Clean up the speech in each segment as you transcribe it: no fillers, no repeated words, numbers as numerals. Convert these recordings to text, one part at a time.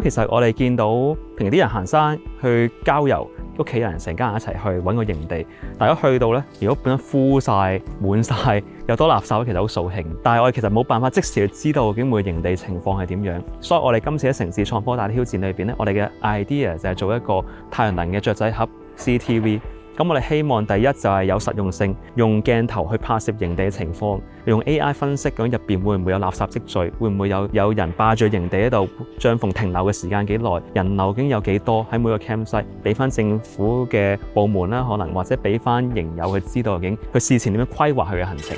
其實我哋見到平時啲人行山去郊遊，屋企人成家人一齊去揾個營地，大家去到呢，如果本身枯晒、滿晒、有多垃圾，其實好掃興。但係我哋其實冇辦法即時去知道究竟每個營地情況係點樣，所以我哋今次喺城市創科大挑戰裏邊呢，我哋嘅 idea 就係做一個太陽能嘅雀仔盒 CTV。咁我哋希望第一就係有實用性，用鏡頭去拍攝營地嘅情況，用 AI 分析咁入邊會唔會有垃圾積聚，會唔會有人霸住營地喺度，帳篷停留嘅時間幾耐，人流究竟有幾多喺每個 campsite， 俾翻政府嘅部門啦，可能或者俾翻營友去知道究竟佢事前點樣規劃佢嘅行程。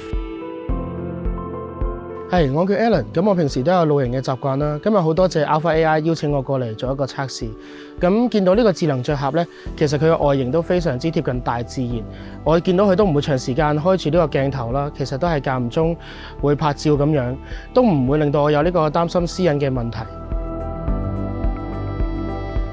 係，我叫 Alan， 咁我平時都有露營嘅習慣啦。今日好多謝 Alpha AI 邀請我過嚟做一個測試。咁見到呢個智能雀盒呢，其實佢嘅外形都非常之貼近大自然。我見到佢都唔會長時間開住呢個鏡頭啦，其實都係間唔中會拍照咁樣，都唔會令到我有呢個擔心私隱嘅問題。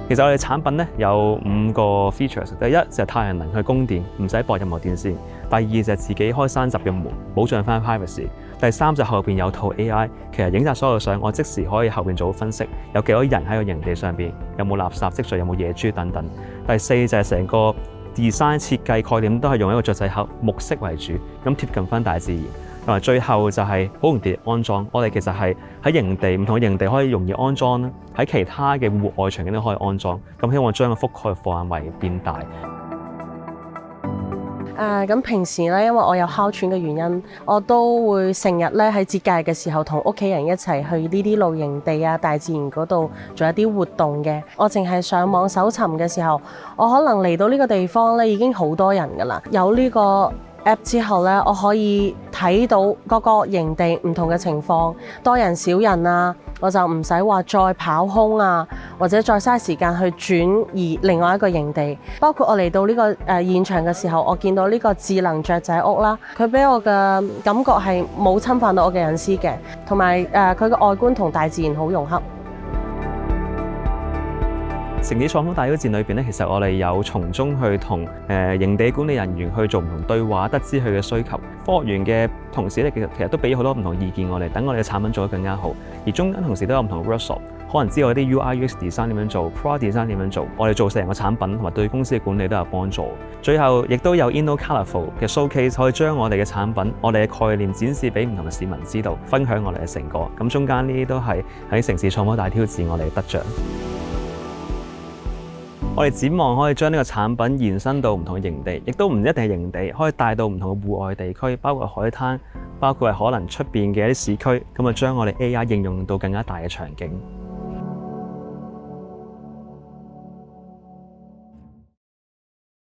其實我哋產品咧有5個 features， 第一就係太陽能去供電，唔使駁任何電線；第二就係自己開閂閘嘅門，保障翻 privacy；第三就係後邊有套 AI， 其實影晒所有相，我即時可以後邊做好分析，有幾多人喺個營地上邊，有冇垃圾積聚，有冇野豬等等。第四就係成個 design 設計概念都係用一個雀仔盒木飾為主，咁貼近翻大自然。同埋最後就係好容易安裝，我哋其實係喺營地唔同嘅營地可以容易安裝啦，喺其他嘅戶外場景都可以安裝。咁希望將個覆蓋範圍變大。咁平時咧，因為我有哮喘嘅原因，我都會成日咧喺節假日嘅時候同屋企人一齊去呢啲露營地啊、大自然嗰度做一啲活動嘅。我淨係上網搜尋嘅時候，我可能嚟到呢個地方咧已經好多人㗎喇。有呢個 app 之後咧，我可以睇到各個營地唔同嘅情況，多人少人啊，我就唔使話再跑空啊，或者再嘥時間去轉移另外一個營地。包括我嚟到呢個現場嘅時候，我見到呢個智能雀仔屋啦，佢俾我嘅感覺係冇侵犯到我嘅隱私嘅，同埋佢嘅外觀同大自然好融合。城市創科大挑戰裏邊咧，其實我哋有從中去同營地管理人員去做唔同對話，得知佢嘅需求。科學園嘅同事咧，其實都俾好多唔同意見我哋，等我哋嘅產品做得更加好。而中間同時都有唔同嘅 workshop， 可能知道啲 UI/UX design 點樣做 ，product design 點樣做，我哋做成個產品同埋對公司嘅管理都有幫助。最後亦都有 InnoColorful 嘅 showcase， 可以將我哋嘅產品、我哋嘅概念展示俾唔同嘅市民知道，分享我哋嘅成果。咁中間呢啲都係喺城市創科大挑戰我哋嘅得獎。我哋展望可以將呢個產品延伸到唔同嘅營地，亦都唔一定係營地，可以帶到唔同嘅戶外地區，包括海灘，包括係可能出邊嘅一啲市區，咁啊將我哋 AI 應用到更加大嘅場景。